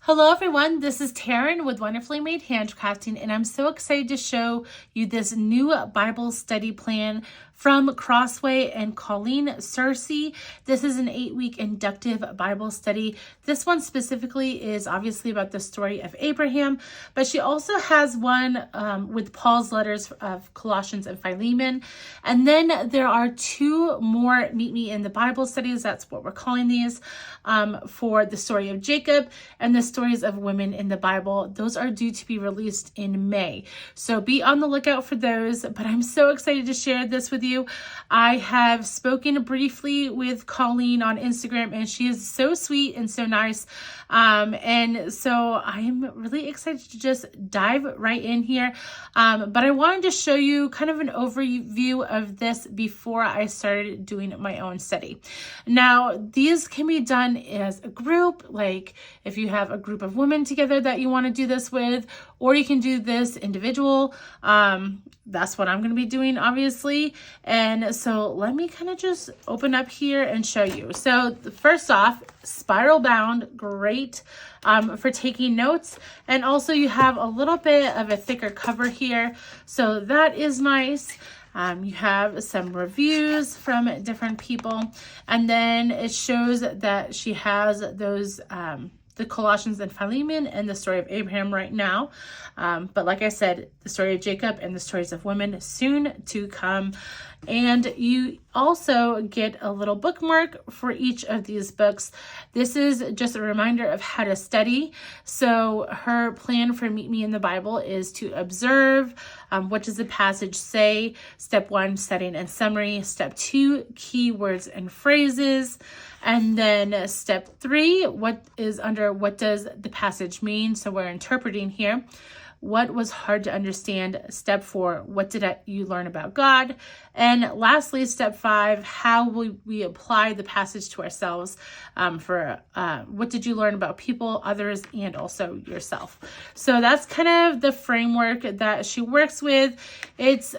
Hello everyone, this is Taryn with Wonderfully Made Handcrafting, and I'm so excited to show you this new Bible study plan from Crossway and Colleen Searcy. This is an 8-week inductive Bible study. This one specifically is obviously about the story of Abraham, but she also has one with Paul's letters of Colossians and Philemon. And then there are 2 more Meet Me in the Bible studies, that's what we're calling these, for the story of Jacob and the stories of women in the Bible. Those are due to be released in May. So be on the lookout for those, but I'm so excited to share this with you. I have spoken briefly with Colleen on Instagram, and she is so sweet and so nice. And so I'm really excited to just dive right in here. But I wanted to show you kind of an overview of this before I started doing my own study. Now, these can be done as a group, like if you have a group of women together that you want to do this with, or you can do this individual. That's what I'm going to be doing, obviously. And so let me kind of just open up here and show you. So first off, spiral bound, great for taking notes. And also you have a little bit of a thicker cover here. So that is nice. You have some reviews from different people. And then it shows that she has those the Colossians and Philemon and the story of Abraham right now. But like I said, the story of Jacob and the stories of women soon to come. And you also get a little bookmark for each of these books. This is just a reminder of how to study. So her plan for Meet Me in the Bible is to observe, what does the passage say? Step 1, setting and summary. Step 2, keywords and phrases. And then step 3, what does the passage mean? So we're interpreting here. What was hard to understand? Step 4, what did you learn about God? And lastly, step 5, how will we apply the passage to ourselves? What did you learn about people, others, and also yourself? So that's kind of the framework that she works with. It's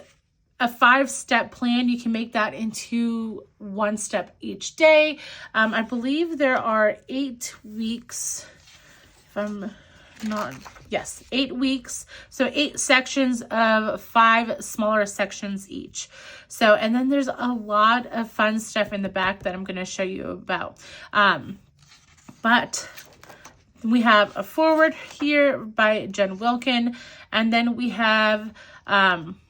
a 5-step plan. You can make that into 1 step each day. I believe there are 8 weeks, yes, 8 weeks. So 8 sections of 5 smaller sections each. So, and then there's a lot of fun stuff in the back that I'm going to show you about. But we have a foreword here by Jen Wilkin. And then we have,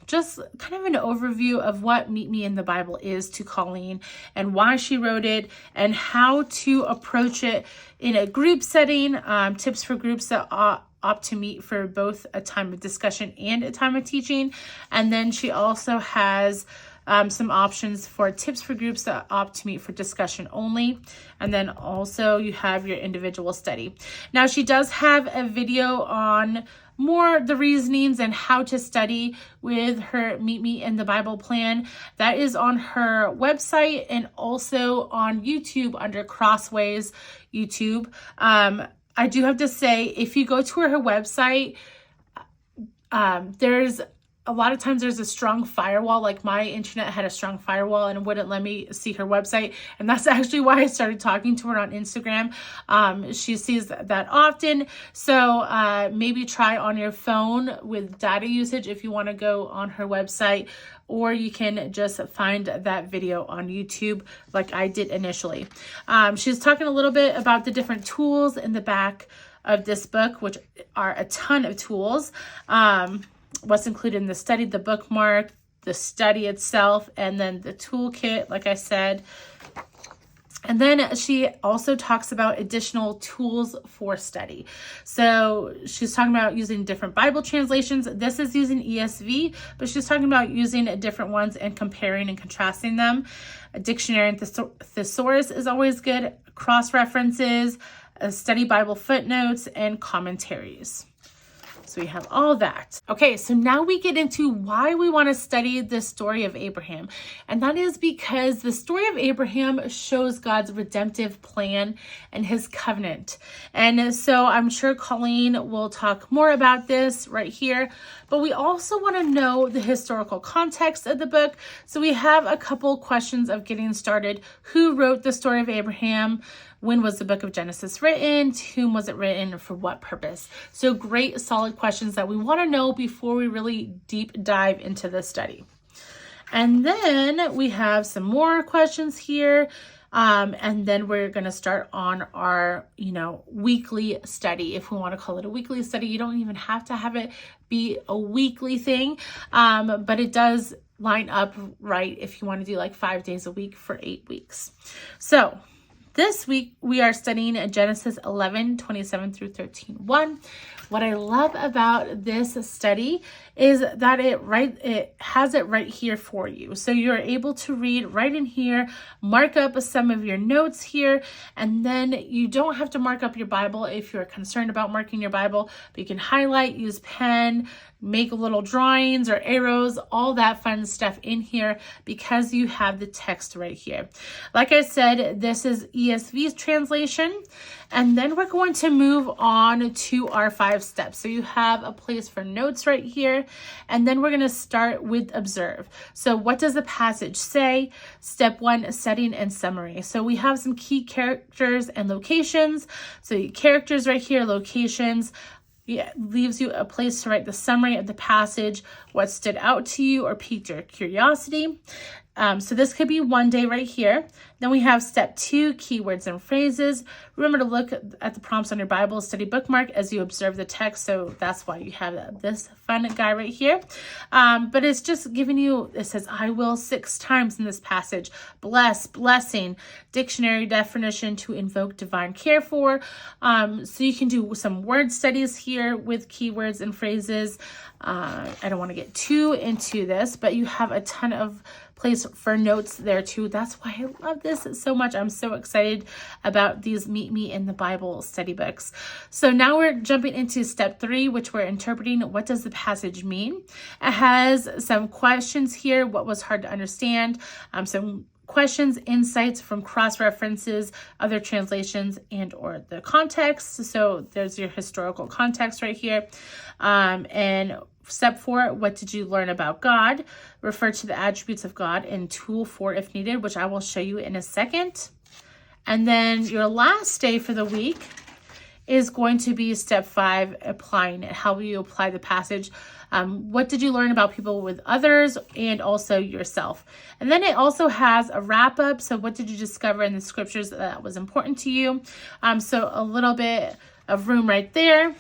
just kind of an overview of what Meet Me in the Bible is to Colleen and why she wrote it and how to approach it in a group setting, tips for groups that opt to meet for both a time of discussion and a time of teaching. And then she also has some options for tips for groups that opt to meet for discussion only. And then also you have your individual study. Now she does have a video on more the reasonings and how to study with her Meet Me in the Bible plan. That is on her website and also on YouTube under Crossway's YouTube. I do have to say, if you go to her website, there's a lot of times there's a strong firewall. Like my internet had a strong firewall and it wouldn't let me see her website. And that's actually why I started talking to her on Instagram. She sees that often. So maybe try on your phone with data usage if you want to go on her website, or you can just find that video on YouTube like I did initially. She's talking a little bit about the different tools in the back of this book, which are a ton of tools. What's included in the study, the bookmark, the study itself, and then the toolkit, like I said. And then she also talks about additional tools for study. So she's talking about using different Bible translations. This is using ESV, but she's talking about using different ones and comparing and contrasting them. A dictionary and thesaurus is always good. Cross-references, study Bible footnotes, and commentaries. So we have all that. Okay, so now we get into why we want to study the story of Abraham. And that is because the story of Abraham shows God's redemptive plan and his covenant. And so I'm sure Colleen will talk more about this right here. But we also want to know the historical context of the book. So we have a couple questions of getting started. Who wrote the story of Abraham? When was the book of Genesis written? To whom was it written? For what purpose? So great, solid questions that we want to know before we really deep dive into this study. And then we have some more questions here. And then we're going to start on our, weekly study. If we want to call it a weekly study, you don't even have to have it be a weekly thing. But it does line up right if you want to do like 5 days a week for 8 weeks. So this week we are studying Genesis 11:27 through 13:1. What I love about this study is that it has it right here for you. So you're able to read right in here, mark up some of your notes here, and then you don't have to mark up your Bible if you're concerned about marking your Bible, but you can highlight, use pen, make little drawings or arrows, all that fun stuff in here because you have the text right here. Like I said, this is ESV's translation, and then we're going to move on to our 5 steps. So you have a place for notes right here, and then we're going to start with observe. So what does the passage say? Step 1, setting and summary. So we have some key characters and locations. So characters right here, locations. It leaves you a place to write the summary of the passage, what stood out to you or piqued your curiosity. So this could be one day right here. Then we have step 2, keywords and phrases. Remember to look at the prompts on your Bible study bookmark as you observe the text. So that's why you have this fun guy right here. But it's just giving you, it says, I will 6 times in this passage. Bless, blessing, dictionary definition to invoke divine care for. So you can do some word studies here with keywords and phrases. I don't want to get too into this, but you have a ton of place for notes there too. That's why I love this so much. I'm so excited about these Meet Me in the Bible study books. So now we're jumping into step 3, which we're interpreting. What does the passage mean? It has some questions here. What was hard to understand? Some questions, insights from cross-references, other translations, and or the context. So there's your historical context right here. And step 4, what did you learn about God? Refer to the attributes of God and tool for if needed, which I will show you in a second. And then your last day for the week is going to be step 5, applying it. How will you apply the passage? What did you learn about people with others and also yourself? And then it also has a wrap up. So what did you discover in the scriptures that was important to you? So a little bit of room right there.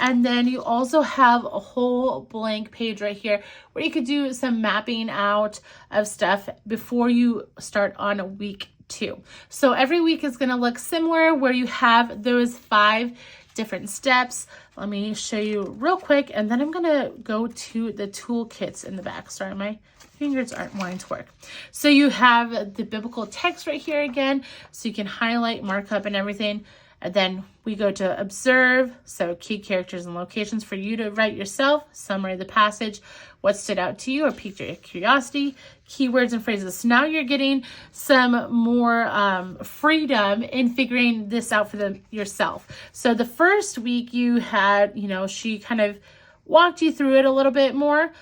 And then you also have a whole blank page right here where you could do some mapping out of stuff before you start on week 2. So every week is going to look similar where you have those 5 different steps. Let me show you real quick, and then I'm going to go to the toolkits in the back. Sorry, my fingers aren't wanting to work. So you have the biblical text right here again, so you can highlight, mark up, and everything. And then we go to observe, so key characters and locations for you to write yourself, summary of the passage, what stood out to you or piqued your curiosity, keywords and phrases. So now you're getting some more freedom in figuring this out for yourself. So the first week you had, she kind of walked you through it a little bit more.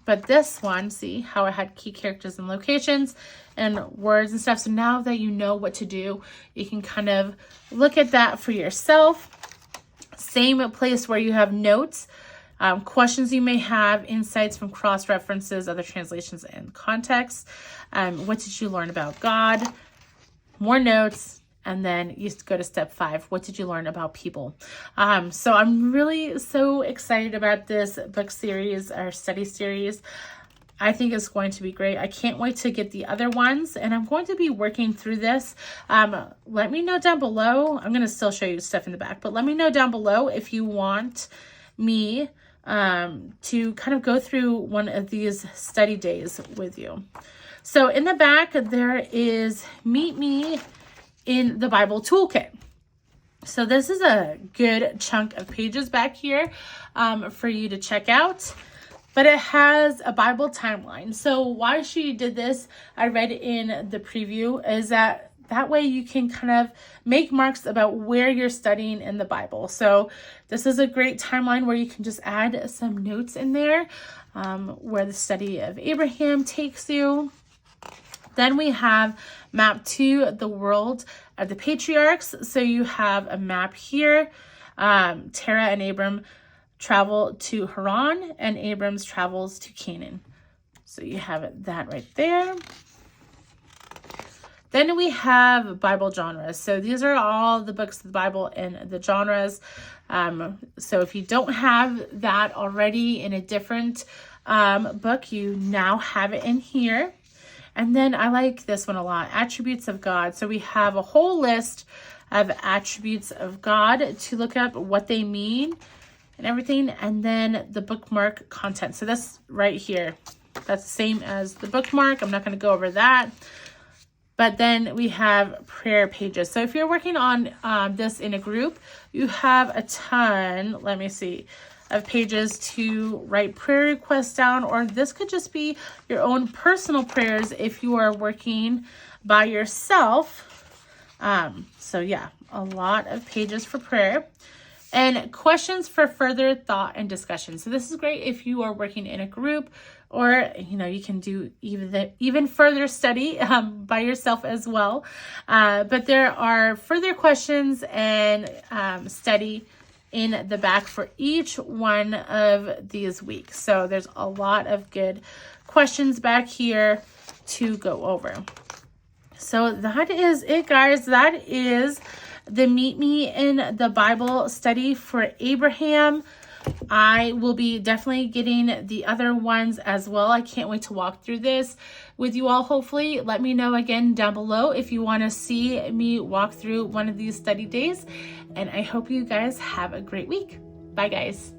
But this one, see how I had key characters and locations and words and stuff. So now that you know what to do, you can kind of look at that for yourself. Same place where you have notes, questions you may have, insights from cross-references, other translations and context. What did you learn about God? More notes. And then you go to step 5. What did you learn about people? So I'm really so excited about this book series or study series. I think it's going to be great. I can't wait to get the other ones, and I'm going to be working through this. Let me know down below. I'm going to still show you stuff in the back, but let me know down below if you want me to kind of go through one of these study days with you. So in the back, there is Meet Me in the Bible toolkit. So this is a good chunk of pages back here for you to check out. But it has a Bible timeline. So why she did this, I read in the preview, is that way you can kind of make marks about where you're studying in the Bible. So this is a great timeline where you can just add some notes in there where the study of Abraham takes you. Then we have map to the world of the patriarchs. So you have a map here. Terah and Abram travel to Haran, and Abram's travels to Canaan. So you have that right there. Then we have Bible genres. So these are all the books of the Bible in the genres. So if you don't have that already in a different book, you now have it in here. And then I like this one a lot, attributes of God. So we have a whole list of attributes of God to look up what they mean and everything. And then the bookmark content. So that's right here. That's the same as the bookmark. I'm not going to go over that. But then we have prayer pages. So if you're working on this in a group, you have a ton, let me see, of pages to write prayer requests down, or this could just be your own personal prayers if you are working by yourself. So yeah, a lot of pages for prayer. And questions for further thought and discussion. So this is great if you are working in a group, or, you know, you can do even further study by yourself as well. But there are further questions and study in the back for each one of these weeks. So there's a lot of good questions back here to go over. So that is it, guys. That is the Meet Me in the Bible study for Abraham. I will be definitely getting the other ones as well. I can't wait to walk through this with you all. Hopefully, let me know again down below if you want to see me walk through one of these study days. And I hope you guys have a great week. Bye, guys.